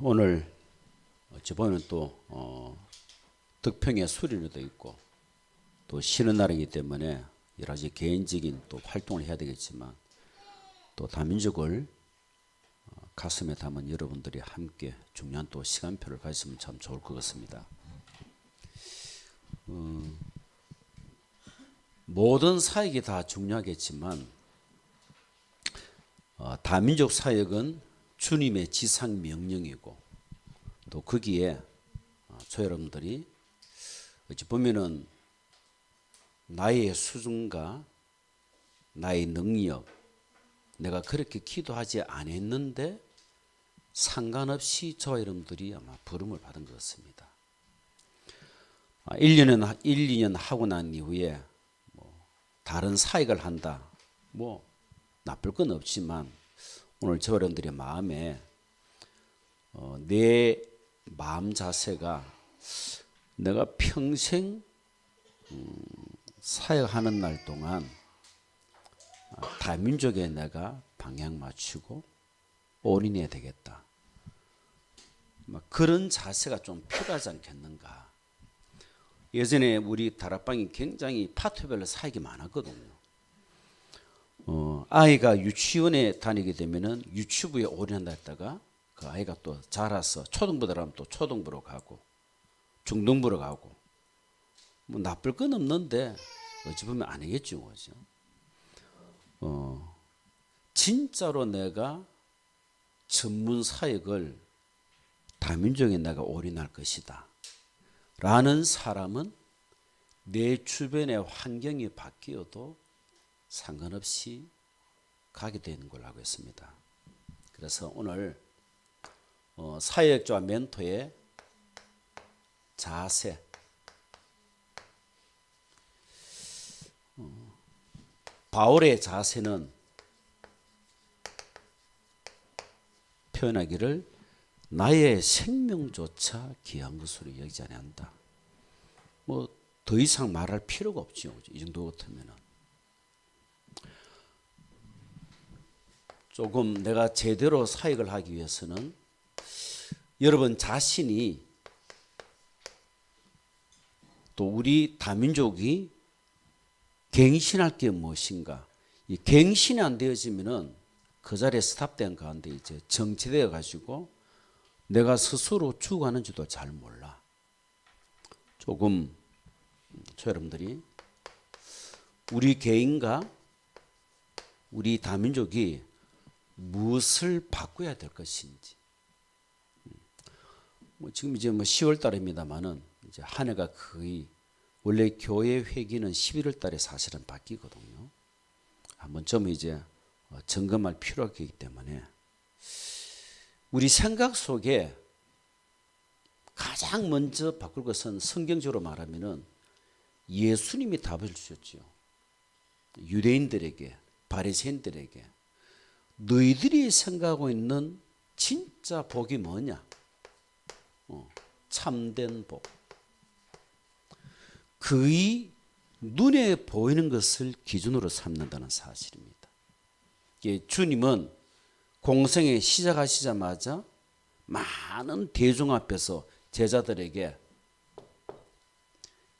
오늘 어찌 보면 또 덕평의 수련회도 있고 또 쉬는 날이기 때문에 여러 가지 개인적인 또 활동을 해야 되겠지만 또 다민족을 가슴에 담은 여러분들이 함께 중요한 또 시간표를 가졌으면 참 좋을 것 같습니다. 모든 사역이 다 중요하겠지만 다민족 사역은 주님의 지상 명령이고 또 거기에 저 여러분들이 어찌 보면은 나의 수준과 나의 능력, 내가 그렇게 기도하지 않았는데 상관없이 저 여러분들이 아마 부름을 받은 것 같습니다. 1, 2년 하고 난 이후에 다른 사역을 한다. 나쁠 건 없지만 오늘 저 여러분들의 마음에 내 마음 자세가 내가 평생 사역하는 날 동안 다민족에 내가 방향 맞추고 올인해야 되겠다. 그런 자세가 좀 필요하지 않겠는가. 예전에 우리 다락방이 굉장히 파트별로 사역이 많았거든요. 아이가 유치원에 다니게 되면은 유치부에 올인한다 했다가 그 아이가 또 자라서 초등부 들어가면 또 초등부로 가고 중등부로 가고 나쁠 건 없는데 어찌 보면 아니겠죠, 그죠? 진짜로 내가 전문 사역을 다민족에 내가 올인할 것이다 라는 사람은 내 주변의 환경이 바뀌어도 상관없이 가게 되는 걸로 알고 있습니다. 그래서 오늘 사역자와 멘토의 자세, 바울의 자세는 표현하기를 나의 생명조차 귀한 것으로 여기지 않는다. 더 이상 말할 필요가 없죠. 이 정도 같으면은. 조금 내가 제대로 사역을 하기 위해서는 여러분 자신이 또 우리 다민족이 갱신할 게 무엇인가. 이 갱신이 안 되어지면은 그 자리에 스탑된 가운데 이제 정체되어 가지고 내가 스스로 죽어가는지도 잘 몰라. 조금 저 여러분들이 우리 개인과 우리 다민족이 무엇을 바꿔야 될 것인지. 지금 이제 10월 달입니다만은 이제 한 해가 거의 원래 교회 회기는 11월 달에 사실은 바뀌거든요. 한번 좀 이제 점검할 필요가 있기 때문에 우리 생각 속에 가장 먼저 바꿀 것은 성경적으로 말하면은 예수님이 답을 주셨죠. 유대인들에게, 바리새인들에게 너희들이 생각하고 있는 진짜 복이 뭐냐? 참된 복. 그의 눈에 보이는 것을 기준으로 삼는다는 사실입니다. 주님은 공생에 시작하시자마자 많은 대중 앞에서 제자들에게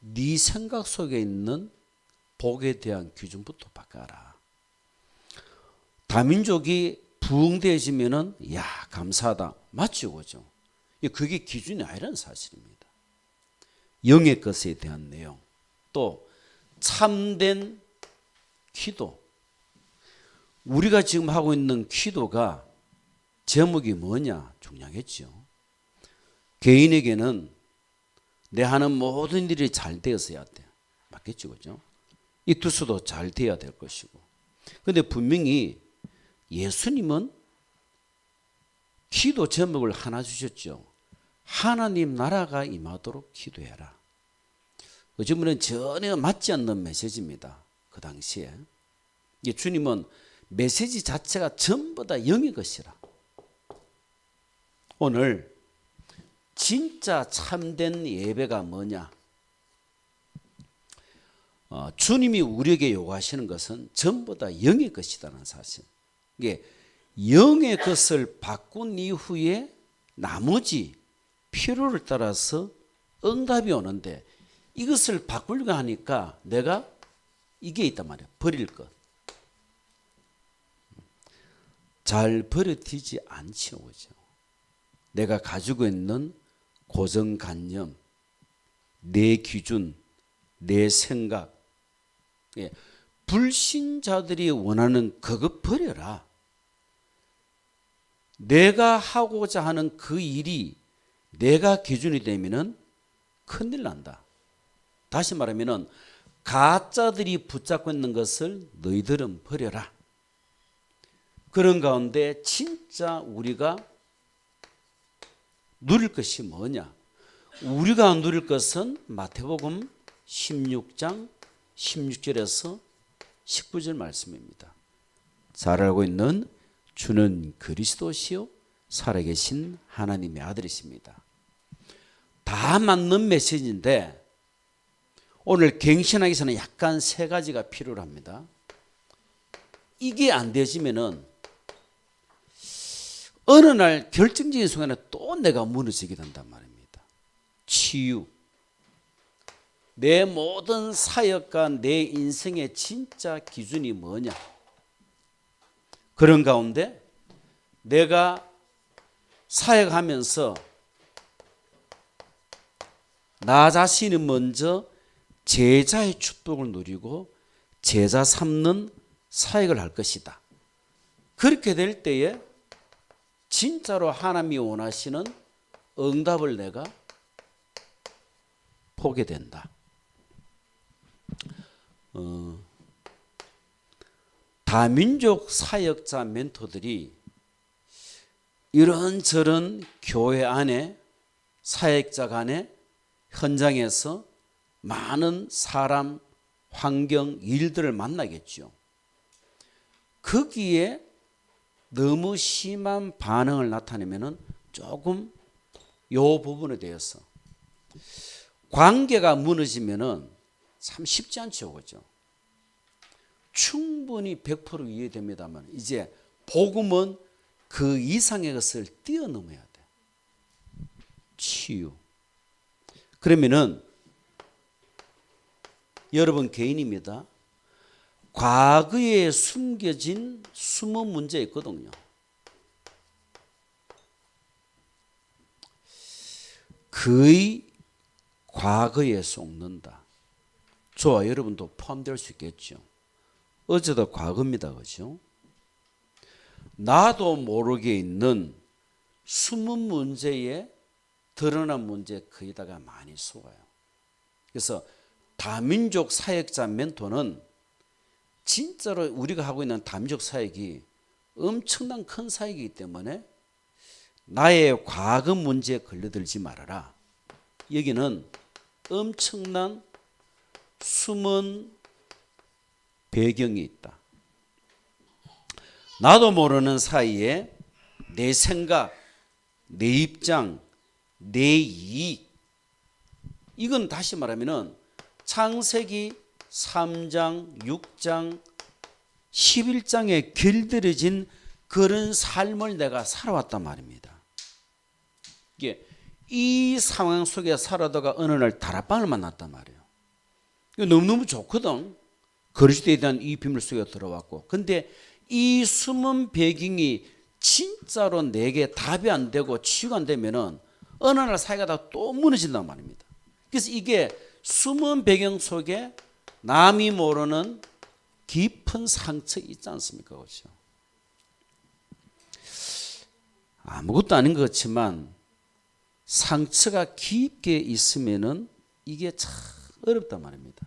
네 생각 속에 있는 복에 대한 기준부터 바꿔라. 다민족이 부흥되어지면은 야 감사하다. 맞죠, 그죠? 그게 기준이 아니라는 사실입니다. 영의 것에 대한 내용, 또 참된 기도. 우리가 지금 하고 있는 기도가 제목이 뭐냐 중요하겠죠. 개인에게는 내 하는 모든 일이 잘 되었어야 돼. 맞겠죠, 그죠? 이 투수도 잘 돼야 될 것이고. 그런데 분명히 예수님은 기도 제목을 하나 주셨죠. 하나님 나라가 임하도록 기도해라. 요즘은 전혀 맞지 않는 메시지입니다. 그 당시에. 주님은 메시지 자체가 전부 다 영의 것이라. 오늘 진짜 참된 예배가 뭐냐? 주님이 우리에게 요구하시는 것은 전부 다 영의 것이라는 사실. 이게 영의 것을 바꾼 이후에 나머지 필요를 따라서 응답이 오는데 이것을 바꾸려고 하니까 내가 이게 있단 말이야. 버릴 것. 잘 버려지지 않죠. 그죠? 내가 가지고 있는 고정관념, 내 기준, 내 생각. 예. 불신자들이 원하는 그거 버려라. 내가 하고자 하는 그 일이 내가 기준이 되면은 큰일 난다. 다시 말하면은 가짜들이 붙잡고 있는 것을 너희들은 버려라. 그런 가운데 진짜 우리가 누릴 것이 뭐냐? 우리가 누릴 것은 마태복음 16장 16절에서 19절 말씀입니다. 잘 알고 있는 주는 그리스도시요 살아계신 하나님의 아들이십니다. 다 맞는 메시지인데 오늘 갱신하기 전에 약간 세 가지가 필요합니다. 이게 안 되지면은 어느 날 결정적인 순간에 또 내가 무너지게 된단 말입니다. 치유. 내 모든 사역과 내 인생의 진짜 기준이 뭐냐? 그런 가운데 내가 사역하면서 나 자신이 먼저 제자의 축복을 누리고 제자 삼는 사역을 할 것이다. 그렇게 될 때에 진짜로 하나님이 원하시는 응답을 내가 보게 된다. 다민족 사역자 멘토들이 이런저런 교회 안에 사역자 간에 현장에서 많은 사람, 환경, 일들을 만나겠죠. 거기에 너무 심한 반응을 나타내면은 조금 요 부분에 대해서 관계가 무너지면은 참 쉽지 않죠, 그죠? 충분히 100% 이해됩니다만 이제 복음은 그 이상의 것을 뛰어넘어야 돼. 치유. 그러면은 여러분 개인입니다. 과거에 숨겨진 숨은 문제 있거든요. 거의 과거에 속는다. 저와 여러분도 포함될 수 있겠죠. 어제도 과거입니다. 그죠? 나도 모르게 있는 숨은 문제에 드러난 문제 거기다가 많이 속아요. 그래서 다민족 사역자 멘토는 진짜로 우리가 하고 있는 다민족 사역이 엄청난 큰 사역이기 때문에 나의 과거 문제에 걸려들지 말아라. 여기는 엄청난 숨은 배경이 있다. 나도 모르는 사이에 내 생각, 내 입장, 내 이익, 이건 다시 말하면은 창세기 3장, 6장, 11장에 길들여진 그런 삶을 내가 살아왔단 말입니다. 이게 이 상황 속에 살아다가 어느 날 다락방을 만났단 말이에요. 이거 너무너무 좋거든. 그리스도에 대한 이 비밀 속에 들어왔고, 근데 이 숨은 배경이 진짜로 내게 답이 안 되고 치유가 안 되면은 어느 날 사이가 다 또 무너진단 말입니다. 그래서 이게 숨은 배경 속에 남이 모르는 깊은 상처 있지 않습니까? 그렇죠? 아무것도 아닌 것 같지만 상처가 깊게 있으면은 이게 참 어렵단 말입니다.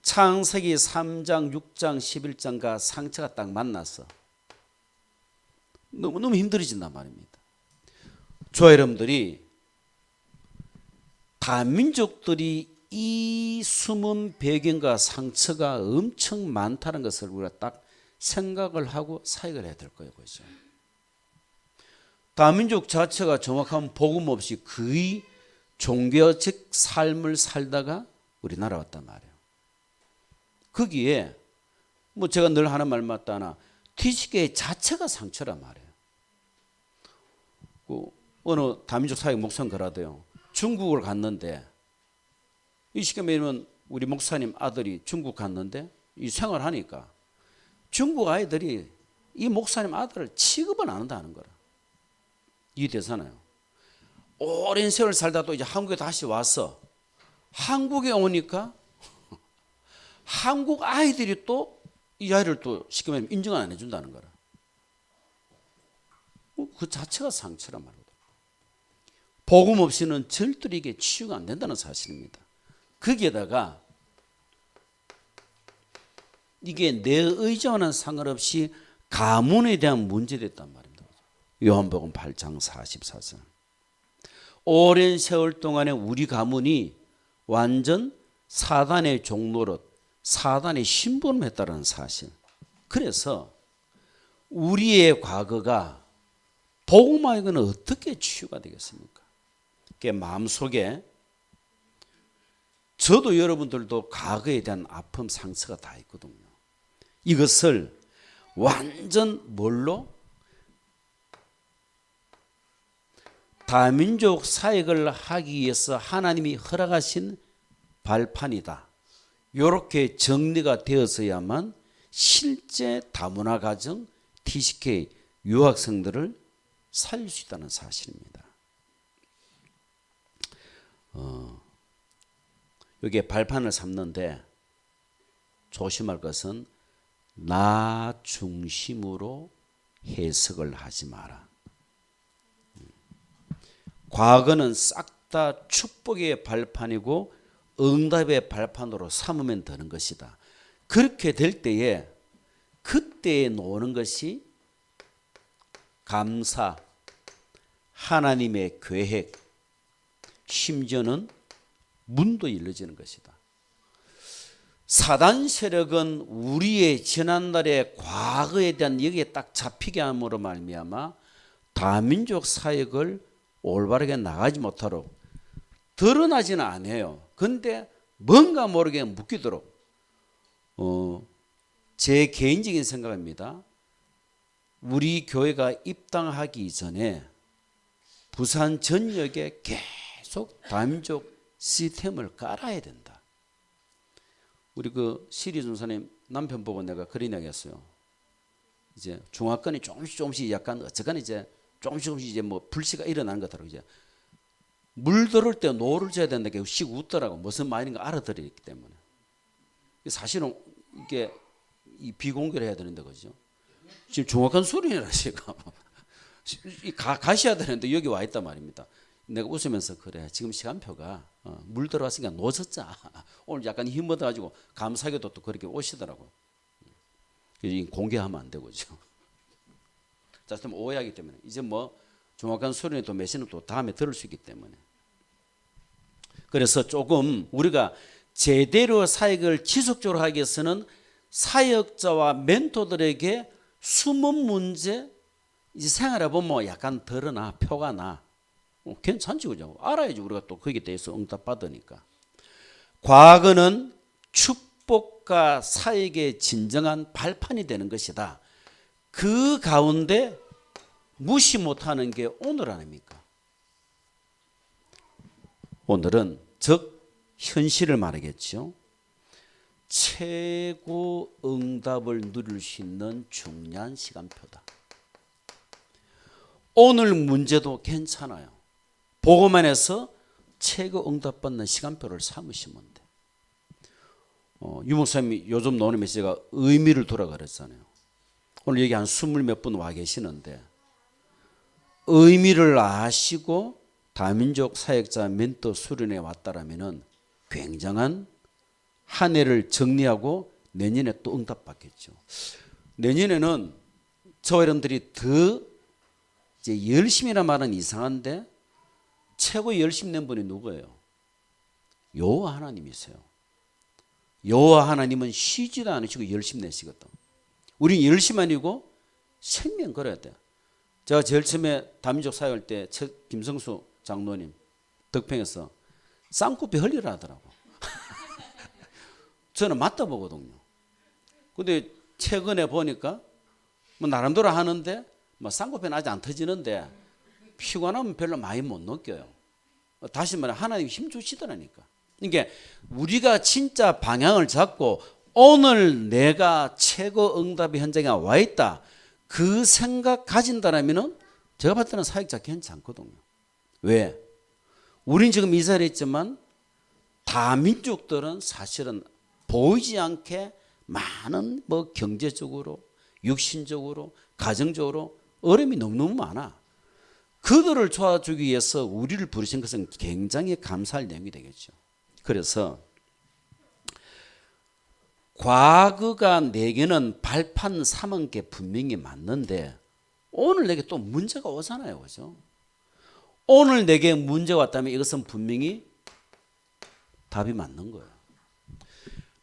창세기 3장, 6장, 11장과 상처가 딱 만나서 너무너무 힘들어진단 말입니다. 저와 여러분들이 다민족들이 이 숨은 배경과 상처가 엄청 많다는 것을 우리가 딱 생각을 하고 사역을 해야 될 거예요. 그렇죠? 다민족 자체가 정확한 복음 없이 거의 종교적 삶을 살다가 우리나라 왔단 말이에요. 거기에 뭐 제가 늘 하는 말 맞다나 티시계 자체가 상처란 말이에요. 어느 다민족 사역 목사님 그러대요. 중국을 갔는데 이 시간이면 우리 목사님 아들이 중국 갔는데 이 생활하니까 중국 아이들이 이 목사님 아들을 취급을 안 한다는 거라. 이해되잖아요. 오랜 세월 살다 또 이제 한국에 다시 와서 한국에 오니까 한국 아이들이 또 이 아이를 또 쉽게 말하면 인정 안 해준다는 거라. 그 자체가 상처란 말이거든. 복음 없이는 절대로 이게 치유가 안 된다는 사실입니다. 거기에다가 이게 내 의지와는 상관없이 가문에 대한 문제됐단 말입니다. 요한복음 8장 44절. 오랜 세월 동안에 우리 가문이 완전 사단의 종노릇, 사단의 심부름했다는 사실. 그래서 우리의 과거가 복음하고는 어떻게 치유가 되겠습니까? 그게 마음속에 저도 여러분들도 과거에 대한 아픔, 상처가 다 있거든요. 이것을 완전 뭘로? 다민족 사역을 하기 위해서 하나님이 허락하신 발판이다. 이렇게 정리가 되어서야만 실제 다문화 가정, TCK 유학생들을 살릴 수 있다는 사실입니다. 여기에 발판을 삼는데 조심할 것은 나 중심으로 해석을 하지 마라. 과거는 싹 다 축복의 발판이고 응답의 발판으로 삼으면 되는 것이다. 그렇게 될 때에 그때에 노는 것이 감사, 하나님의 계획, 심지어는 문도 열려지는 것이다. 사단 세력은 우리의 지난날의 과거에 대한 여기에 딱 잡히게 함으로 말미암아 다민족 사역을 올바르게 나가지 못하도록 드러나지는 않아요. 그런데 뭔가 모르게 묶이도록 제 개인적인 생각입니다. 우리 교회가 입당하기 전에 부산 전역에 계속 다민족 시스템을 깔아야 된다. 우리 그 시리 전사님 남편 보고 내가 그런 이야기 했어요. 이제 중화권이 조금씩 약간 어쨌거나 이제 조금씩 이제 뭐 불씨가 일어나는 것 같더라고. 이제 물 들을 때 노를 져야 된다. 게 씩 웃더라고. 무슨 말인가 알아들었기 때문에. 사실은 이게 이 비공개를 해야 되는데 그죠? 지금 정확한 소리라 제가 가셔야 되는데 여기 와 있단 말입니다. 내가 웃으면서 그래 지금 시간표가 물 들어왔으니까 놓쳤자. 오늘 약간 힘얻어가지고 감사하게도 또 그렇게 오시더라고. 공개하면 안 되고죠. 자, 좀 오해하기 때문에 이제 뭐 정확한 소리는 또 메시는 또 다음에 들을 수 있기 때문에. 그래서 조금 우리가 제대로 사역을 지속적으로 하기 위해서는 사역자와 멘토들에게 숨은 문제 이제 생활해 보면 약간 드러나 표가 나. 괜찮지 그죠? 알아야지 우리가 또 거기에 대해서 응답 받으니까. 과거는 축복과 사역의 진정한 발판이 되는 것이다. 그 가운데 무시 못하는 게 오늘 아닙니까? 오늘은 즉 현실을 말하겠죠. 최고 응답을 누릴 수 있는 중요한 시간표다. 오늘 문제도 괜찮아요. 복음만 해서 최고 응답받는 시간표를 삼으시면 돼. 유 목사님이 요즘 나오는 메시지가 의미를 두라 그랬잖아요. 오늘 여기 한 20몇 분 와 계시는데 의미를 아시고 다민족 사역자 멘토 수련회 왔다라면은 굉장한 한 해를 정리하고 내년에 또 응답받겠죠. 내년에는 저와 여러분들이 더 이제 열심이라 말은 이상한데 최고 열심 낸 분이 누구예요? 여호와 하나님이세요. 여호와 하나님은 쉬지도 않으시고 열심 내시거든. 우리는 열심 아니고 생명 걸어야 돼. 제가 제일 처음에 다민족 사역할 때 김성수 장로님 덕평에서 쌍코피 흘리라 하더라고. 저는 맞다 보거든요. 근데 최근에 보니까 뭐 나름대로 하는데 뭐 쌍코피는 아직 안 터지는데 피곤하면 별로 많이 못 느껴요. 다시 말해 하나님이 힘 주시더라니까. 그러니까 우리가 진짜 방향을 잡고 오늘 내가 최고 응답의 현장에 와 있다. 그 생각 가진다라면은 제가 봤을 때는 사역자 괜찮거든요. 왜? 우린 지금 이 자리에 있지만 다민족들은 사실은 보이지 않게 많은 뭐 경제적으로, 육신적으로, 가정적으로 어려움이 너무너무 많아. 그들을 도와주기 위해서 우리를 부르신 것은 굉장히 감사할 내용이 되겠죠. 그래서 과거가 내게는 발판 삼은 게 분명히 맞는데 오늘 내게 또 문제가 오잖아요. 그죠? 오늘 내게 문제가 왔다면 이것은 분명히 답이 맞는 거예요.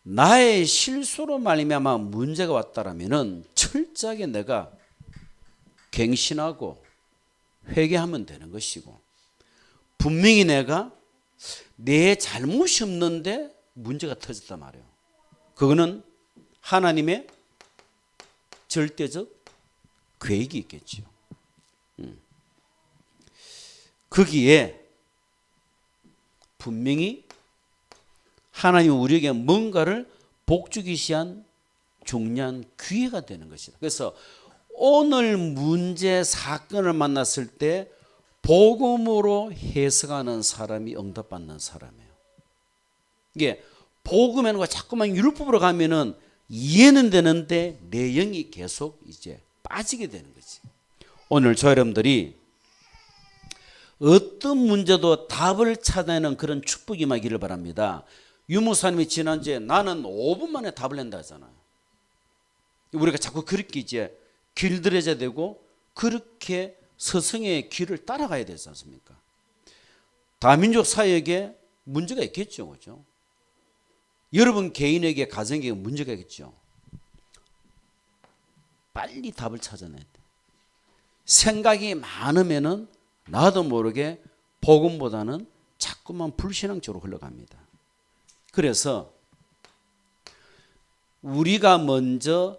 나의 실수로 말미암아 문제가 왔다라면은 철저하게 내가 갱신하고 회개하면 되는 것이고, 분명히 내가 내 잘못이 없는데 문제가 터졌단 말이에요. 그거는 하나님의 절대적 계획이 있겠죠. 거기에 분명히 하나님이 우리에게 뭔가를 복주기시한 중요한 기회가 되는 것이다. 그래서 오늘 문제 사건을 만났을 때 복음으로 해석하는 사람이 응답받는 사람이에요. 이게 복음에는 자꾸만 율법으로 가면은 이해는 되는데 내용이 계속 이제 빠지게 되는 거지. 오늘 저 여러분들이 어떤 문제도 답을 찾아내는 그런 축복이 임하기를 바랍니다. 유목사님이 지난주에 나는 5분 만에 답을 낸다 하잖아요. 우리가 자꾸 그렇게 이제 길들여져야 되고 그렇게 스승의 길을 따라가야 되지 않습니까? 다민족 사역에 문제가 있겠죠. 그죠? 여러분 개인에게 가정에게 문제가 있겠죠. 빨리 답을 찾아내야 돼. 생각이 많으면은 나도 모르게 복음보다는 자꾸만 불신앙적으로 흘러갑니다. 그래서 우리가 먼저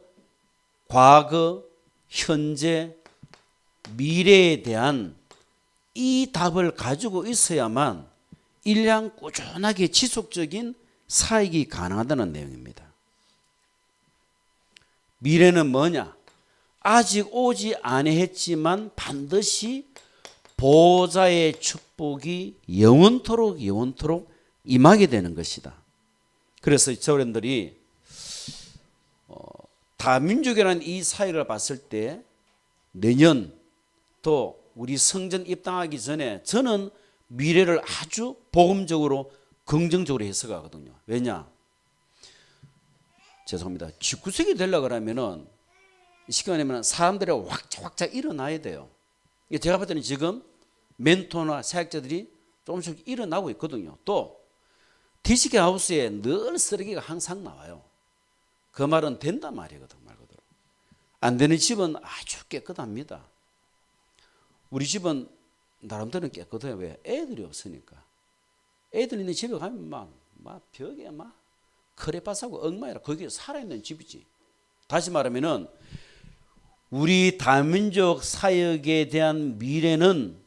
과거, 현재, 미래에 대한 이 답을 가지고 있어야만 1년 꾸준하게 지속적인 사역이 가능하다는 내용입니다. 미래는 뭐냐? 아직 오지 아니했지만 반드시 보호자의 축복이 영원토록 임하게 되는 것이다. 그래서 저분들이 다민족이라는 이 사회를 봤을 때 내년 또 우리 성전 입당하기 전에 저는 미래를 아주 복음적으로 긍정적으로 해석하거든요. 왜냐? 죄송합니다. 19세기 되려고 하면은 시간이면 사람들이 확짝 일어나야 돼요. 제가 봤을 때는 지금 멘토나 사역자들이 조금씩 일어나고 있거든요. 또 디시케 하우스에 늘 쓰레기가 항상 나와요. 그 말은 된단 말이거든. 말 그대로. 안 되는 집은 아주 깨끗합니다. 우리 집은 나름대로 깨끗해요. 왜? 애들이 없으니까. 애들 있는 집에 가면 막 벽에 막 크레파스하고 엉망이라 거기에 살아있는 집이지. 다시 말하면은 우리 다민족 사역에 대한 미래는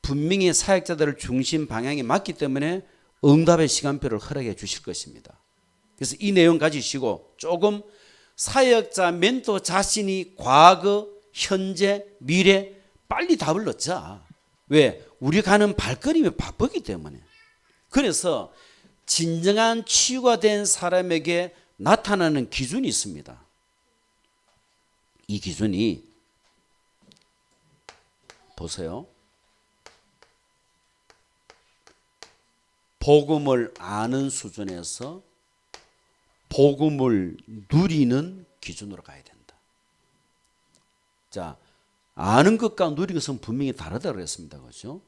분명히 사역자들을 중심 방향에 맞기 때문에 응답의 시간표를 허락해 주실 것입니다. 그래서 이 내용 가지시고 조금 사역자 멘토 자신이 과거, 현재, 미래 빨리 답을 넣자. 왜? 우리 가는 발걸음이 바쁘기 때문에. 그래서 진정한 치유가 된 사람에게 나타나는 기준이 있습니다. 이 기준이 보세요. 복음을 아는 수준에서 복음을 누리는 기준으로 가야 된다. 자, 아는 것과 누리는 것은 분명히 다르다고 했습니다. 그렇죠?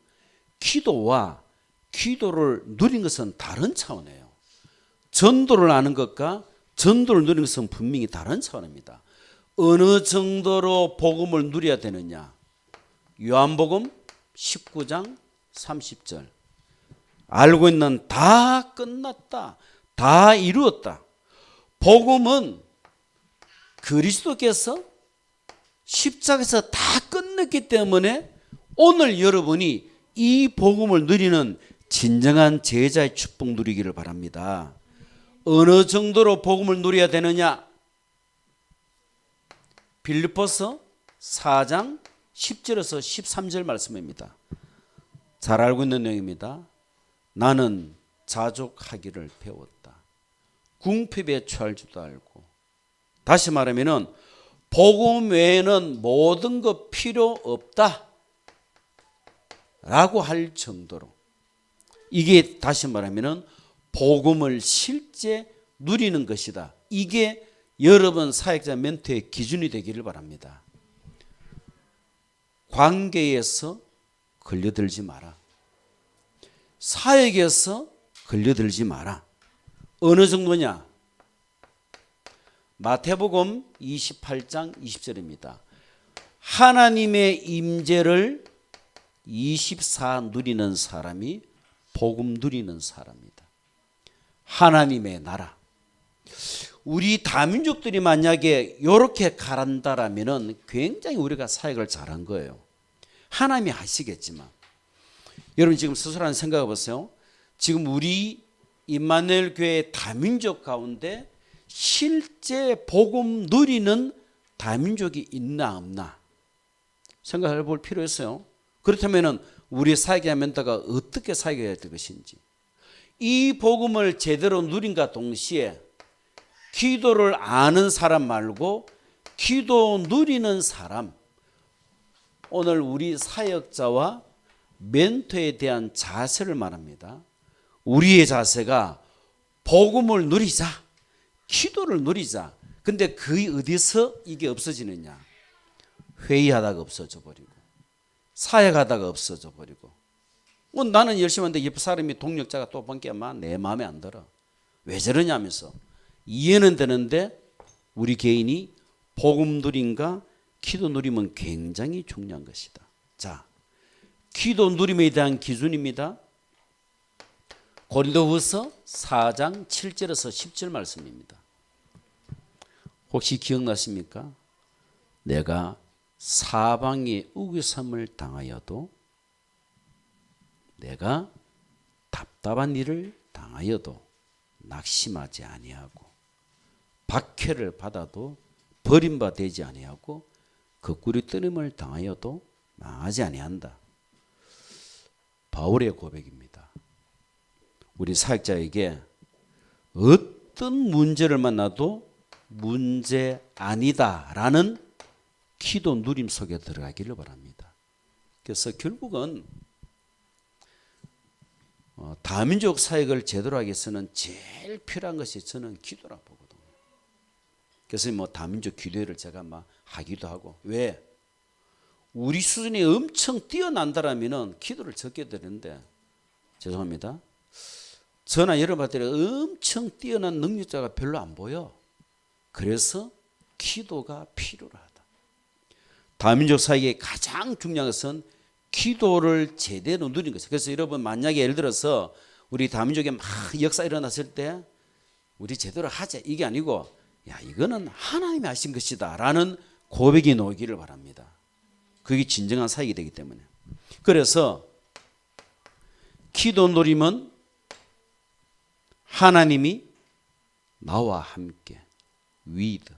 기도와 기도를 누린 것은 다른 차원이에요. 전도를 아는 것과 전도를 누리는 것은 분명히 다른 차원입니다. 어느 정도로 복음을 누려야 되느냐? 요한복음 19장 30절. 알고 있는 다 끝났다. 다 이루었다. 복음은 그리스도께서 십자가에서 다 끝냈기 때문에 오늘 여러분이 이 복음을 누리는 진정한 제자의 축복 누리기를 바랍니다. 어느 정도로 복음을 누려야 되느냐? 빌립보서 4장 10절에서 13절 말씀입니다. 잘 알고 있는 내용입니다. 나는 자족하기를 배웠다. 궁핍에 처할 줄도 알고. 다시 말하면은 복음 외에는 모든 것 필요 없다 라고 할 정도로, 이게 다시 말하면은 복음을 실제 누리는 것이다. 이게 여러분 사역자 멘토의 기준이 되기를 바랍니다. 관계에서 걸려들지 마라. 사역에서 걸려들지 마라. 어느 정도냐? 마태복음 28장 20절입니다. 하나님의 임재를 24 누리는 사람이 복음 누리는 사람이다. 하나님의 나라. 우리 다민족들이 만약에 이렇게 가란다라면 굉장히 우리가 사역을 잘한 거예요. 하나님이 하시겠지만, 여러분 지금 스스로 한번 생각해 보세요. 지금 우리 임마누엘 교회 다민족 가운데 실제 복음 누리는 다민족이 있나 없나 생각해 볼 필요 있어요. 그렇다면 우리 사역자 멘토가 어떻게 사역해야 될 것인지, 이 복음을 제대로 누린과 동시에 기도를 아는 사람 말고 기도 누리는 사람, 오늘 우리 사역자와 멘토에 대한 자세를 말합니다. 우리의 자세가 복음을 누리자, 기도를 누리자. 근데 그 어디서 이게 없어지느냐? 회의하다가 없어져 버리고, 사역하다가 없어져 버리고, 나는 열심히 하는데 옆 사람이 동력자가 또 번개만 내 마음에 안 들어. 왜 저러냐 하면서 이해는 되는데, 우리 개인이 복음 누림과 기도 누림은 굉장히 중요한 것이다. 자, 기도 누림에 대한 기준입니다. 고린도후서 4장 7절에서 10절 말씀입니다. 혹시 기억나십니까? 내가 사방에 우겨섬을 당하여도, 내가 답답한 일을 당하여도 낙심하지 아니하고, 박해를 받아도 버림바 되지 아니하고, 거꾸로 뜨림을 당하여도 망하지 아니한다. 바울의 고백입니다. 우리 사역자에게 어떤 문제를 만나도 문제 아니다라는 기도 누림 속에 들어가기를 바랍니다. 그래서 결국은 다민족 사역을 제대로 하기 위해서는 제일 필요한 것이 저는 기도라고 보거든요. 그래서 다민족 기도회를 제가 하기도 하고, 왜? 우리 수준이 엄청 뛰어난다라면 기도를 적게 되는데, 죄송합니다, 저나 여러분들이 엄청 뛰어난 능력자가 별로 안 보여. 그래서 기도가 필요하다. 다민족 사역의 가장 중요한 것은 기도를 제대로 누리는 것이에요. 그래서 여러분 만약에 예를 들어서 우리 다민족에 막 역사 일어났을 때 우리 제대로 하자 이게 아니고, 야 이거는 하나님이 하신 것이다 라는 고백이 나오기를 바랍니다. 그게 진정한 사역이 되기 때문에. 그래서 기도 누림은 하나님이 나와 함께, with,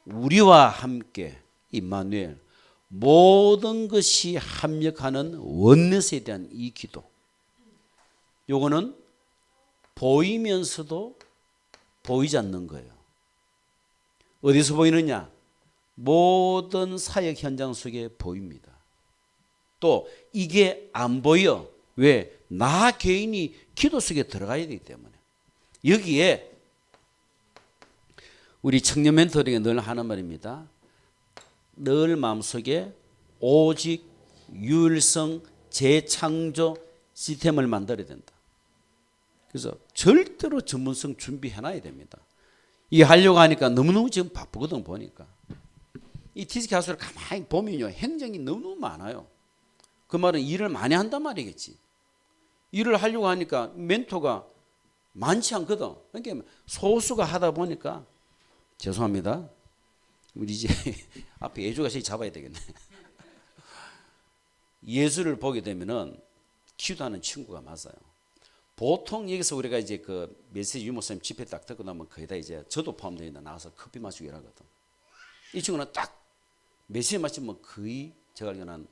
우리와 함께, 임마누엘, 모든 것이 합력하는 원넷에 대한 이 기도, 요거는 보이면서도 보이지 않는 거예요. 어디서 보이느냐? 모든 사역 현장 속에 보입니다. 또 이게 안 보여. 왜? 나 개인이 기도 속에 들어가야 되기 때문에. 여기에 우리 청년 멘토에게 늘 하는 말입니다. 늘 마음속에 오직 유일성 재창조 시스템을 만들어야 된다. 그래서 절대로 전문성 준비해놔야 됩니다. 이게 하려고 하니까 너무너무 지금 바쁘거든 보니까. 이 TSK 하수를 가만히 보면요, 행정이 너무너무 많아요. 그 말은 일을 많이 한단 말이겠지. 일을 하려고 하니까 멘토가 많지 않거든. 그러니까 소수가 하다 보니까, 죄송합니다, 우리 이제 앞에 예주가 저희 잡아야 되겠네. 예수를 보게 되면은 기도하는 친구가 맞아요. 보통 여기서 우리가 이제 그 메시지 유목사님 집회 딱 듣고 나면 거의 다 이제 저도 포함되어 있는 나가서 커피 마시고 일하거든. 이 친구는 딱 메시지 마치면 거의 제가 알기로는 한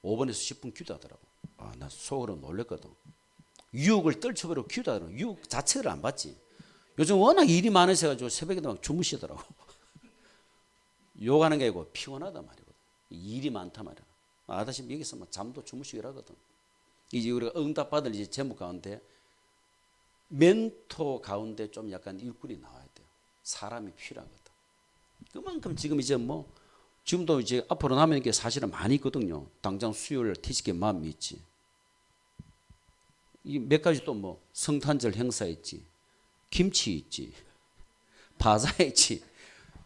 5분에서 10분 기도하더라고. 아, 나 속으로 놀랬거든. 유혹을 떨쳐버리고 기도하더라고. 유혹 자체를 안 받지. 요즘 워낙 일이 많으셔가지고 새벽에도 막 주무시더라고. 욕하는 게 아니고 피곤하단 말이거든. 일이 많단 말이야. 아다시피 여기서 막 잠도 주무시고 이러거든. 이제 우리가 응답받을 이제 제목 가운데 멘토 가운데 좀 약간 일꾼이 나와야 돼요. 사람이 필요하거든. 그만큼 지금 이제 뭐 지금도 이제 앞으로 남은 게 사실은 많이 있거든요. 당장 수요일 티식의 마음이 있지. 이 몇 가지 또 뭐 성탄절 행사 있지. 김치 있지. 바자 있지.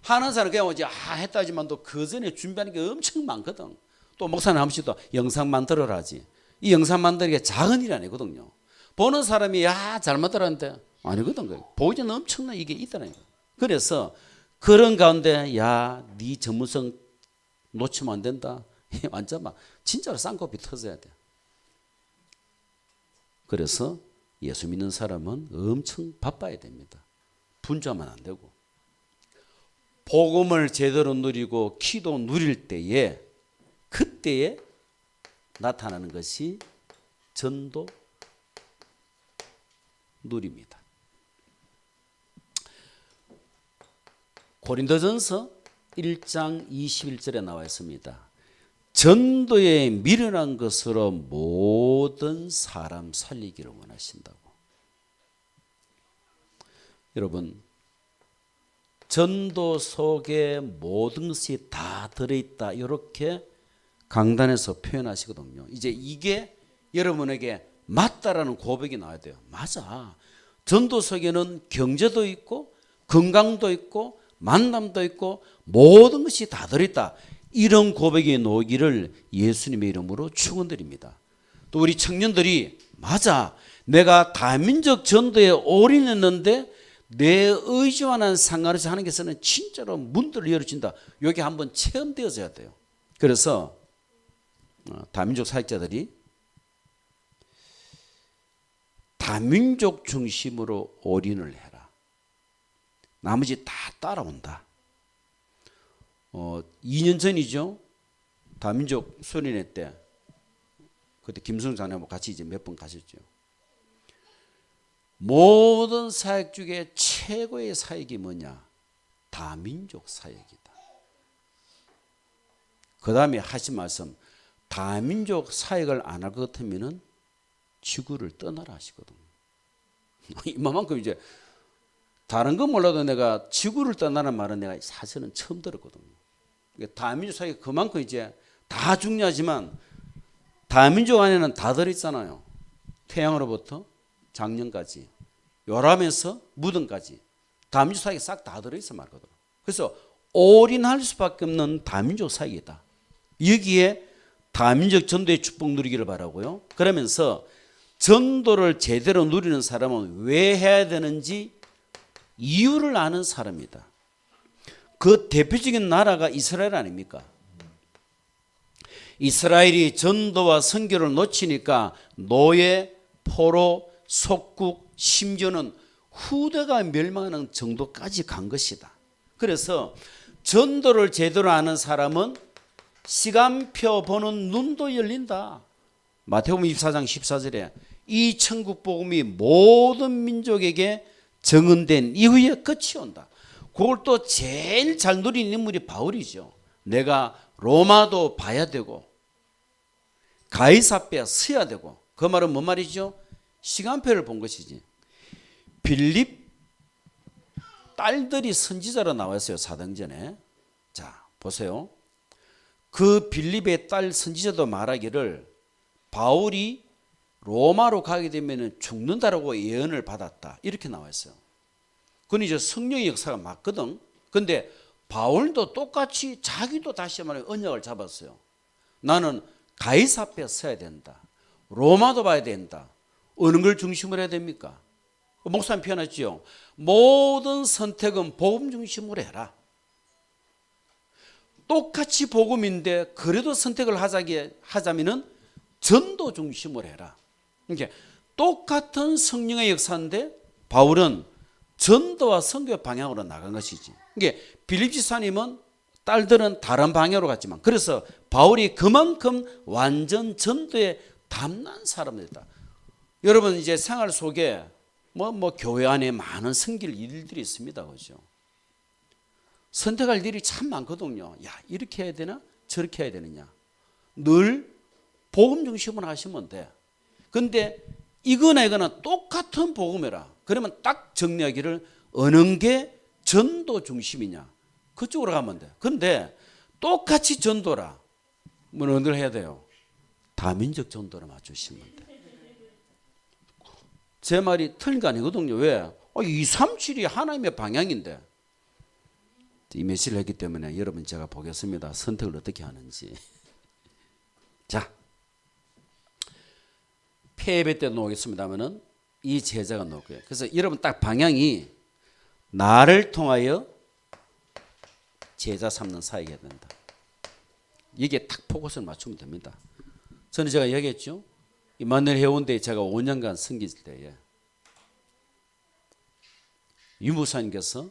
하는 사람 그냥 이제 했다지만도 그 전에 준비하는 게 엄청 많거든. 또 목사님 한 번씩 또 영상 만들어라 하지. 이 영상 만들기가 작은 일이 아니거든요. 보는 사람이 잘 만들었는데 아니거든. 보이는 엄청난 이게 있다니까. 그래서 그런 가운데 네 전문성 놓치면 안 된다. 완전 막 진짜로 쌍꺼풀이 터져야 돼. 그래서 예수 믿는 사람은 엄청 바빠야 됩니다. 분주하면 안 되고. 복음을 제대로 누리고 기도 누릴 때에 그때에 나타나는 것이 전도 누립니다. 고린도전서 1장 21절에 나와 있습니다. 전도에 미련한 것으로 모든 사람 살리기를 원하신다고. 여러분, 전도 속에 모든 것이 다 들어있다. 이렇게 강단에서 표현하시거든요. 이제 이게 여러분에게 맞다라는 고백이 나와야 돼요. 맞아. 전도 속에는 경제도 있고 건강도 있고 만남도 있고 모든 것이 다 들어있다. 이런 고백이 나오기를 예수님의 이름으로 축원드립니다. 또 우리 청년들이 맞아. 내가 다민족 전도에 올인했는데 내 의지와는 상관없이 하는 것에는 진짜로 문들을 열어준다. 여기 한번 체험되어져야 돼요. 그래서 다민족 사역자들이 다민족 중심으로 올인을 해라. 나머지 다 따라온다. 2년 전이죠. 다민족 수련회 때 그때 김승우 장로하고 같이 이제 몇 번 가셨죠. 모든 사역 중에 최고의 사역이 뭐냐? 다민족 사역이다. 그 다음에 하신 말씀, 다민족 사역을 안 할 것 같으면은 지구를 떠나라 하시거든. 이만큼 이제 다른 건 몰라도 내가 지구를 떠나는 말은 내가 사실은 처음 들었거든요. 다민족 사역이 그만큼 이제 다 중요하지만 다민족 안에는 다 들어있잖아요. 태양으로부터 장년까지 요람에서 무덤까지 다민족 사역이 싹 다 들어있어 말거든. 그래서 올인할 수밖에 없는 다민족 사역이다. 여기에 다민족 전도의 축복 누리기를 바라고요. 그러면서 전도를 제대로 누리는 사람은 왜 해야 되는지 이유를 아는 사람이다. 그 대표적인 나라가 이스라엘 아닙니까? 이스라엘이 전도와 선교를 놓치니까 노예, 포로, 속국, 심지어는 후대가 멸망하는 정도까지 간 것이다. 그래서 전도를 제대로 아는 사람은 시간표 보는 눈도 열린다. 마태복음 24장 14절에 이 천국 복음이 모든 민족에게 정언된 이후에 끝이 온다. 그걸 또 제일 잘 누린 인물이 바울이죠. 내가 로마도 봐야 되고 가이사 앞에 서야 되고, 그 말은 뭔 말이죠? 시간표를 본 것이지. 빌립 딸들이 선지자로 나왔어요. 사도행전에. 자, 보세요. 그 빌립의 딸 선지자도 말하기를 바울이 로마로 가게 되면 죽는다라고 예언을 받았다. 이렇게 나와 있어요. 그건 이제 성령의 역사가 맞거든. 근데 바울도 똑같이 자기도 다시 말해 언약을 잡았어요. 나는 가이사 앞에 서야 된다. 로마도 봐야 된다. 어느 걸 중심으로 해야 됩니까? 목사님 표현했죠. 모든 선택은 복음 중심으로 해라. 똑같이 복음인데 그래도 선택을 하자면은 전도 중심으로 해라. 이게 똑같은 성령의 역사인데 바울은 전도와 선교 방향으로 나간 것이지. 이게 빌립 지사님은 딸들은 다른 방향으로 갔지만 그래서 바울이 그만큼 완전 전도에 담난 사람들이다. 여러분 이제 생활 속에 뭐 교회 안에 많은 섬길 일들이 있습니다. 그죠? 선택할 일이 참 많거든요. 야, 이렇게 해야 되나? 저렇게 해야 되느냐? 늘 복음 중심으로 하시면 돼. 근데 이거나 똑같은 복음이라. 그러면 딱 정리하기를 어느 게 전도 중심이냐? 그쪽으로 가면 돼. 근데 똑같이 전도라. 뭐 어느 해야 돼요? 다민족 전도를 맞추시면 돼. 제 말이 틀린 거 아니거든요. 왜? 237이 하나님의 방향인데. 이 메시지를 했기 때문에 여러분 제가 보겠습니다. 선택을 어떻게 하는지. 자, 폐예배 때 놓겠습니다면은 이 제자가 놓을 거예요. 그래서 여러분 딱 방향이 나를 통하여 제자 삼는 사역이 해야 된다. 이게 딱 포커스를 맞추면 됩니다. 저는 제가 얘기했죠. 이만늘 해운대에 제가 5년간 섬길 때에 유무사님께서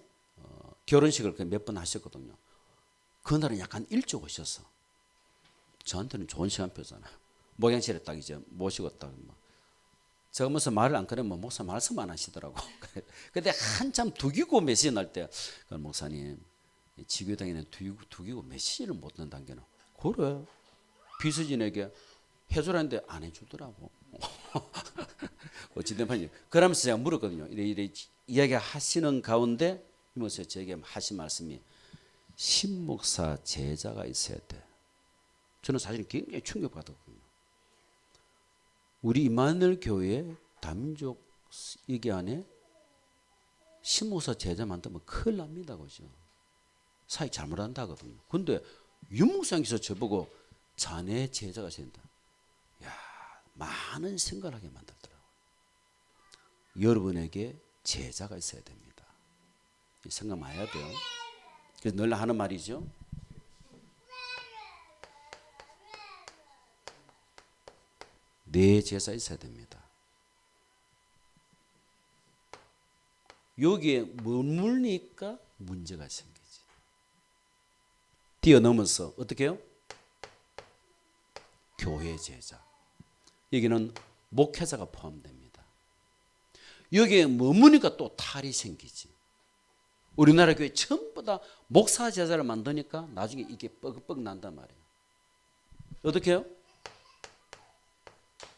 결혼식을 몇 번 하셨거든요. 그날은 약간 일찍 오셔서 저한테는 좋은 시간표잖아요. 목양실에 딱 이제 모시고 딱 제가 무슨 말을 안 꺼내면 목사 말씀 안 하시더라고. 근데 한참 두기고 메시지 날 때 목사님 지교당에는 두기고 메시지를 못 듣는 게는 그래 비서진에게 해주라는데 안 해주더라고. 어찌된 판이 그러면서 제가 물었거든요. 이래 이야기 하시는 가운데 이모서 제게 하신 말씀이 신목사 제자가 있어야 돼. 저는 사실 굉장히 충격받았거든요. 우리 임마누엘 교회 다민족 이게 안에 신목사 제자 만들면 큰일 납니다. 그죠? 사회 잘못한다 하거든요. 근데 윤목사님께서 저보고 자네 제자가 된다. 야, 많은 생각을 하게 만들더라고요. 여러분에게 제자가 있어야 됩니다. 이 생각 많이 해야 돼요. 그래서 늘 하는 말이죠. 내 제자 있어야 됩니다. 여기에 머물니까 문제가 생기지. 뛰어넘어서 어떻게 해요? 교회 제자. 여기는 목회자가 포함됩니다. 여기에 머무니까 또 탈이 생기지. 우리나라 교회 전부 다 목사 제자를 만드니까 나중에 이게 뻐그뻐그 난단 말이에요. 어떻게 해요?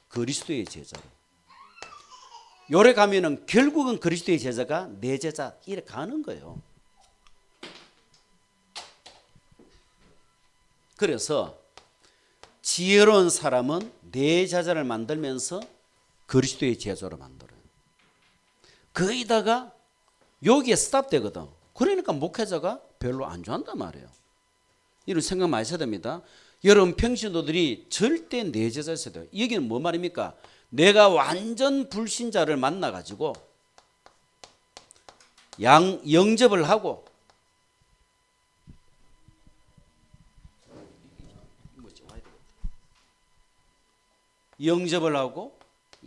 그리스도의 제자로. 요래 가면은 결국은 그리스도의 제자가 내 제자 이래 가는 거예요. 그래서 지혜로운 사람은 내 제자를 만들면서 그리스도의 제자로 만들어요. 거기다가 여기에 스탑되거든. 그러니까 목회자가 별로 안 좋아한단 말이에요. 이런 생각 많이 해야 됩니다. 여러분 평신도들이 절대 내 제자 있어야 돼요. 여기는 뭐 말입니까? 내가 완전 불신자를 만나가지고 영접을 하고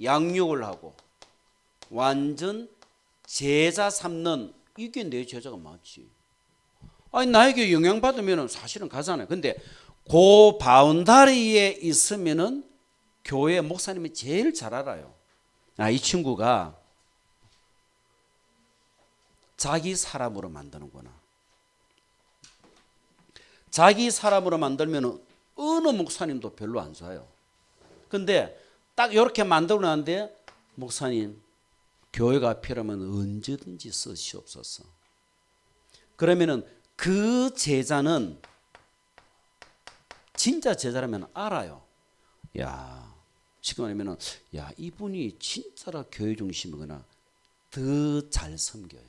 양육을 하고 완전 제자 삼는 이게 내 제자가 맞지. 아니 나에게 영향받으면 사실은 가잖아요. 근데 그 바운다리에 있으면은 교회 목사님이 제일 잘 알아요. 아, 이 친구가 자기 사람으로 만드는구나. 자기 사람으로 만들면 어느 목사님도 별로 안 좋아요. 근데 딱 이렇게 만들어 놨는데 목사님 교회가 필요하면 언제든지 쓰시옵소서. 그러면은 그 제자는 진짜 제자라면 알아요. 야, 지금 아니면은 야 이분이 진짜로 교회 중심이거나 더 잘 섬겨요.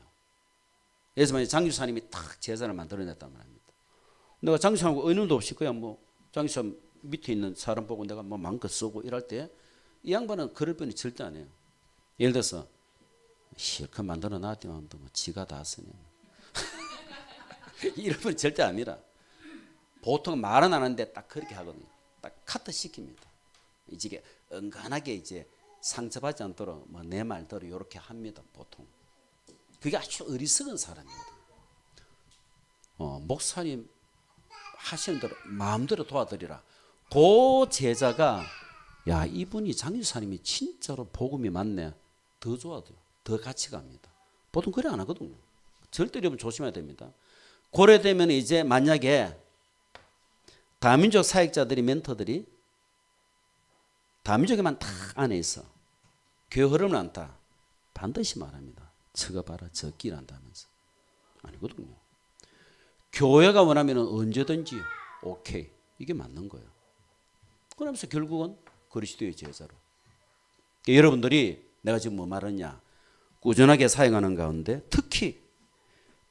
예를 들면 장유사님이 딱 제자를 만들어냈단 말입니다. 내가 장유사하고 의논도 없이 그냥 뭐 장유사 밑에 있는 사람 보고 내가 뭐 마음껏 쓰고 이럴 때 이 양반은 그럴 뻔히 절대 안 해요. 예를 들어서 실컷 만들어 놨더만 뭐 지가 다 쓰네. 이런 분 절대 아니라. 보통 말은 안 하는데 딱 그렇게 하거든요. 딱 카트 시킵니다. 이게 은근하게 이제 상처받지 않도록 뭐 내 말대로 이렇게 합니다. 보통 그게 아주 어리석은 사람이거든요. 목사님 하시는 대로 마음대로 도와드리라. 그 제자가 야 이분이 장유사님이 진짜로 복음이 맞네. 더 좋아져요. 더 같이 갑니다. 보통 그래 안 하거든요. 절대 여러분 조심해야 됩니다. 그래 되면 이제 만약에 다민족 사역자들이 멘토들이 다민족에만 딱 안에 있어. 교회 흐름은 않다. 반드시 말합니다. 저거 봐라 저 끼란다면서. 아니거든요. 교회가 원하면 언제든지 오케이. 이게 맞는 거예요. 그러면서 결국은 그리스도의 제자로. 여러분들이 내가 지금 뭐 말하냐. 꾸준하게 사역하는 가운데 특히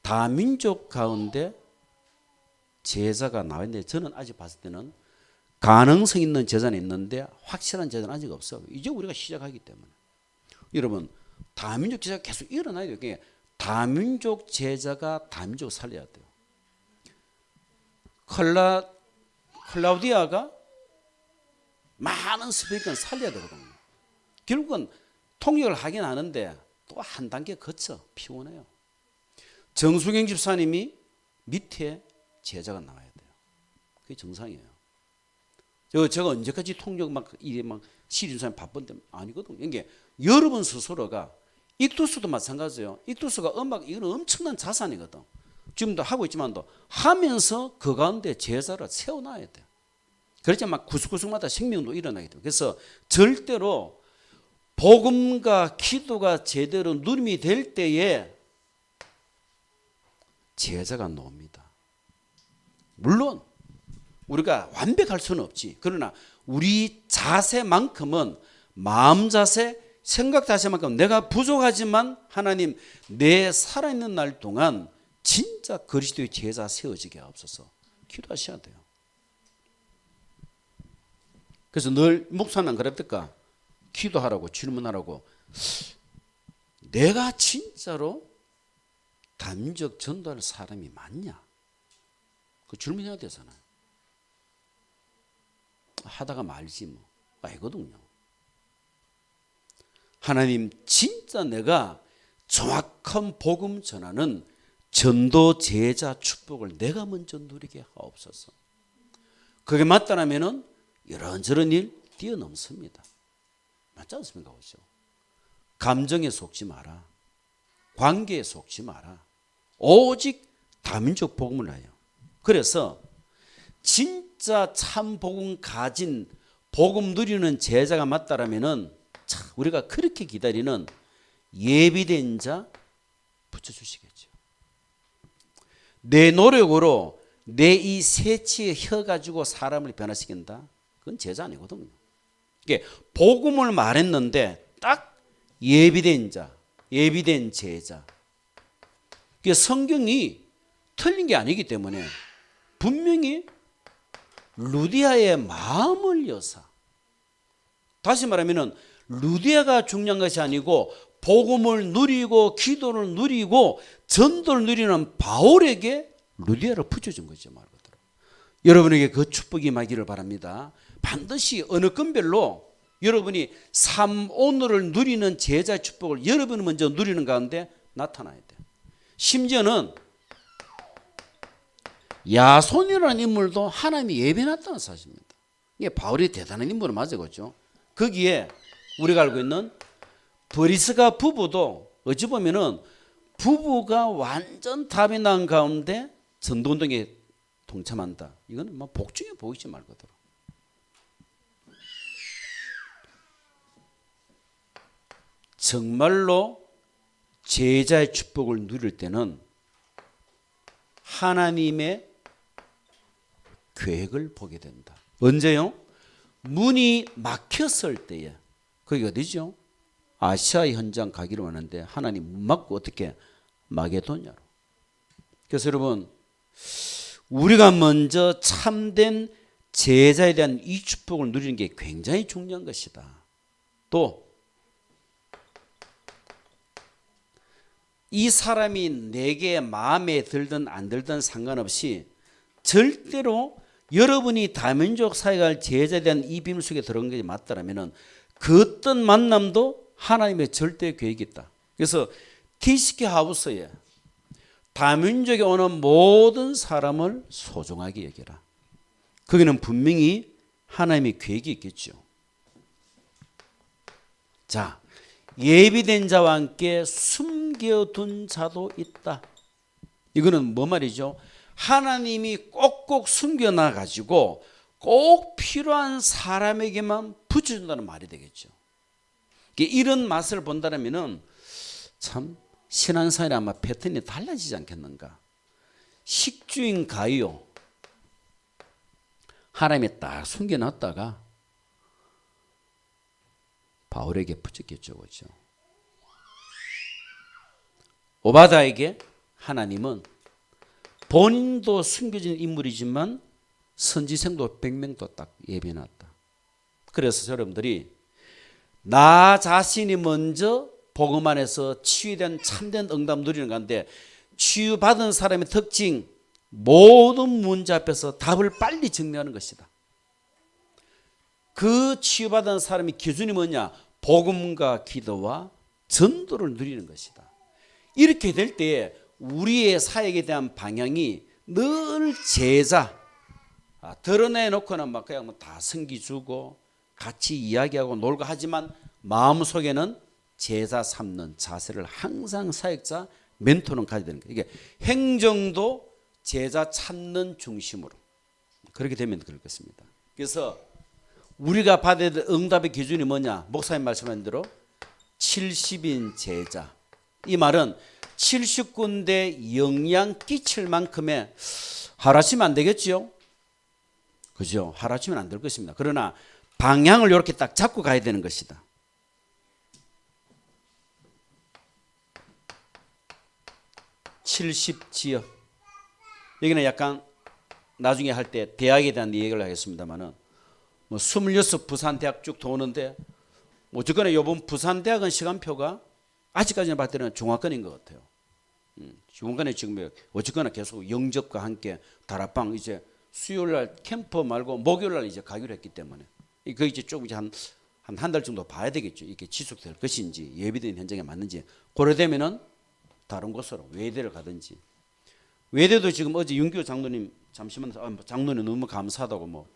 다민족 가운데 제자가 나와 있는데 저는 아직 봤을 때는 가능성 있는 제자는 있는데 확실한 제자는 아직 없어요. 이제 우리가 시작하기 때문에. 여러분 다민족 제자가 계속 일어나야 돼요. 그러니까 다민족 제자가 다민족을 살려야 돼요. 클라우디아가 많은 스피커를 살려야 되거든요. 결국은 통역을 하긴 하는데 또 한 단계 거쳐 피곤해요. 정수경 집사님이 밑에 제자가 나와야 돼요. 그게 정상이에요. 제가 언제까지 통역 이래 시린사님 바쁜데 아니거든요. 이게 여러분 스스로가 익투스도 마찬가지예요. 익투스가 이건 엄청난 자산이거든. 지금도 하고 있지만도 하면서 그 가운데 제자를 세워놔야 돼요. 그렇지 막 구석구석마다 생명도 일어나게 돼요. 그래서 절대로 복음과 기도가 제대로 누림이 될 때에 제자가 나옵니다. 물론 우리가 완벽할 수는 없지. 그러나 우리 자세만큼은 마음 자세, 생각 자세만큼 내가 부족하지만 하나님 내 살아있는 날 동안 진짜 그리스도의 제자 세워지게 하옵소서. 기도하셔야 돼요. 그래서 늘 목사님 그랬을까? 기도하라고 질문하라고. 내가 진짜로 다민족 전도할 사람이 맞냐? 그 질문해야 되잖아요. 하다가 말지 뭐. 아니거든요. 하나님 진짜 내가 정확한 복음 전하는 전도 제자 축복을 내가 먼저 누리게 하옵소서. 그게 맞다라면은 이런저런 일 뛰어넘습니다. 맞지 않습니까? 그렇죠? 감정에 속지 마라. 관계에 속지 마라. 오직 다민족 복음을 해요. 그래서 진짜 참 복음 가진 복음 누리는 제자가 맞다라면은 우리가 그렇게 기다리는 예비된 자 붙여주시겠죠. 내 노력으로 내 이 새치의 혀 가지고 사람을 변화시킨다? 그건 제자 아니거든요. 이게 복음을 말했는데 딱 예비된 자, 예비된 제자. 이게 성경이 틀린 게 아니기 때문에 분명히 루디아의 마음을 여사. 다시 말하면은 루디아가 중요한 것이 아니고 복음을 누리고 기도를 누리고 전도를 누리는 바울에게 루디아를 붙여준 거죠. 말 그대로. 여러분에게 그 축복이 임하기를 바랍니다. 반드시 어느 건별로 여러분이 삶 오늘을 누리는 제자의 축복을 여러분이 먼저 누리는 가운데 나타나야 돼요. 심지어는 야손이라는 인물도 하나님이 예배해놨다는 사실입니다. 이게 바울이 대단한 인물은 맞아요. 그렇죠? 거기에 우리가 알고 있는 브리스가 부부도 어찌 보면은 부부가 완전 답이 난 가운데 전도운동에 동참한다. 이거는 뭐 복중에 복이지 말 그대로. 정말로 제자의 축복을 누릴 때는 하나님의 계획을 보게 된다. 언제요? 문이 막혔을 때에. 거기 어디죠? 아시아 현장 가기로 하는데 하나님 문 막고 어떻게 마게도냐로. 그래서 여러분 우리가 먼저 참된 제자에 대한 이 축복을 누리는 게 굉장히 중요한 것이다. 또 이 사람이 내게 마음에 들든 안 들든 상관없이 절대로 여러분이 다민족 사회가 제자에 대한 이 비밀 속에 들어간 게 맞다라면 그 어떤 만남도 하나님의 절대 계획이 있다. 그래서 TCK 하우스에 다민족에 오는 모든 사람을 소중하게 여겨라. 거기는 분명히 하나님의 계획이 있겠죠. 자, 예비된 자와 함께 숨겨둔 자도 있다. 이거는 뭐 말이죠? 하나님이 꼭꼭 숨겨놔 가지고 꼭 필요한 사람에게만 붙여준다는 말이 되겠죠. 이런 맛을 본다면은 참 신앙생활이 아마 패턴이 달라지지 않겠는가. 식주인 가이오 하나님이 딱 숨겨놨다가 바울에게 붙였겠죠. 그렇죠? 오바다에게 하나님은 본인도 숨겨진 인물이지만 선지생도 100명도 딱 예비해놨다. 그래서 여러분들이 나 자신이 먼저 복음 안에서 치유에 대한 참된 응답 누리는 가운데 치유받은 사람의 특징, 모든 문제 앞에서 답을 빨리 정리하는 것이다. 그 치유받은 사람의 기준이 뭐냐? 복음과 기도와 전도를 누리는 것이다. 이렇게 될 때에 우리의 사역에 대한 방향이 늘 제자, 드러내놓고는 막 그냥 다 성기 주고 같이 이야기하고 놀고 하지만 마음속에는 제자 삼는 자세를 항상 사역자, 멘토는 가져야 되는 거예요. 이게 행정도 제자 찾는 중심으로 그렇게 되면 그렇겠습니다. 그래서 우리가 받아야 될 응답의 기준이 뭐냐? 목사님 말씀하신 대로 70인 제자. 이 말은 70군데 영향 끼칠 만큼의 하루아치면 안 되겠죠? 그죠? 하루아치면 안 될 것입니다. 그러나 방향을 이렇게 딱 잡고 가야 되는 것이다. (70지역) 여기는 약간 나중에 할 때 대학에 대한 얘기를 하겠습니다만은 뭐 26 부산대학 쭉 도는데 어쨌거나 이번 부산대학은 시간표가 아직까지는 봤을 때는 중화권인 것 같아요. 중화권에 지금 어쨌거나 계속 영접과 함께 다락방 이제 수요일날 캠프 말고 목요일날 이제 가기로 했기 때문에 그 이제 조금 이제 한 달 정도 봐야 되겠죠. 이게 지속될 것인지 예비된 현장에 맞는지 고려되면은 다른 곳으로 외대를 가든지. 외대도 지금 어제 윤규 장로님 잠시만 장로님 너무 감사하다고 뭐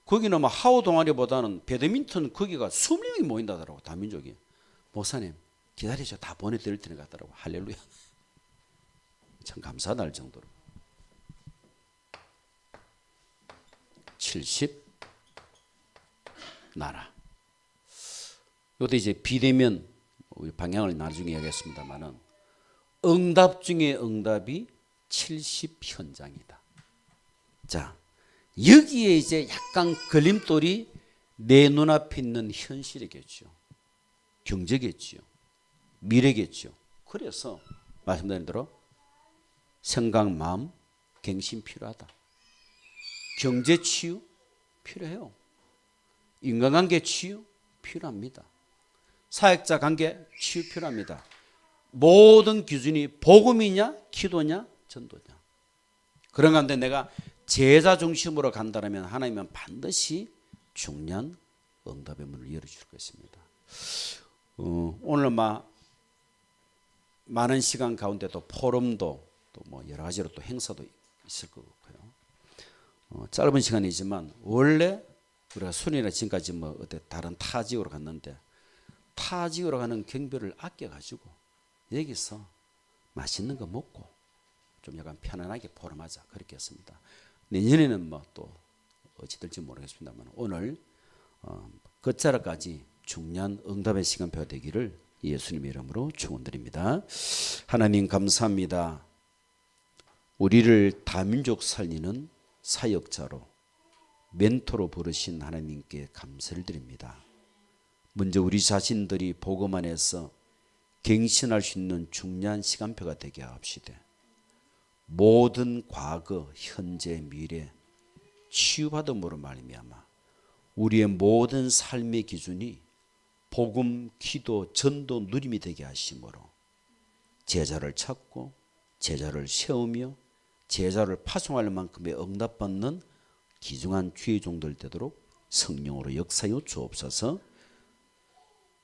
거기는 뭐 하우 동아리보다는 배드민턴 거기가 20명이 모인다더라고 다민족이. 목사님 기다리셔 다 보내드릴 테니 같더라고. 할렐루야. 참 감사하다 할 정도로. 70 나라. 이것도 이제 비대면 우리 방향을 나중에 이야기했습니다만은 응답 중에 응답이 70 현장이다. 자, 여기에 이제 약간 걸림돌이 내 눈앞에 있는 현실이겠죠. 경제겠죠. 미래겠죠. 그래서 말씀드린 대로 생각, 마음, 갱신 필요하다. 경제 치유 필요해요. 인간관계 치유 필요합니다. 사역자 관계 치유 필요합니다. 모든 기준이 복음이냐 기도냐 전도냐. 그런 가운데 내가 제자 중심으로 간다면 하나님은 반드시 중요한 응답의 문을 열어줄 것입니다. 오늘 많은 시간 가운데 또 포럼도 또 뭐 여러 가지로 또 행사도 있을 것 같고요. 짧은 시간이지만 원래 우리가 순위나 지금까지 뭐 어때 다른 타 지역으로 갔는데 타 지역으로 가는 경비를 아껴가지고 여기서 맛있는 거 먹고 좀 약간 편안하게 포럼하자 그렇게 했습니다. 내년에는 뭐 또 어찌 될지 모르겠습니다만 오늘 끝자락까지 중요한 응답의 시간표가 되기를 예수님의 이름으로 축원드립니다. 하나님 감사합니다. 우리를 다민족 살리는 사역자로 멘토로 부르신 하나님께 감사를 드립니다. 먼저 우리 자신들이 복음 안에서 갱신할 수 있는 중요한 시간표가 되게 합시다. 모든 과거, 현재, 미래 치유받음으로 말미암아 우리의 모든 삶의 기준이 복음, 기도, 전도, 누림이 되게 하심으로 제자를 찾고 제자를 세우며 제자를 파송할 만큼의 응답받는 귀중한 주의 종들 되도록 성령으로 역사하여 주옵소서.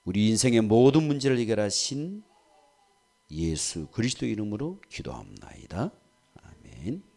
우리 인생의 모든 문제를 해결하신 예수 그리스도 이름으로 기도합나이다. 아멘.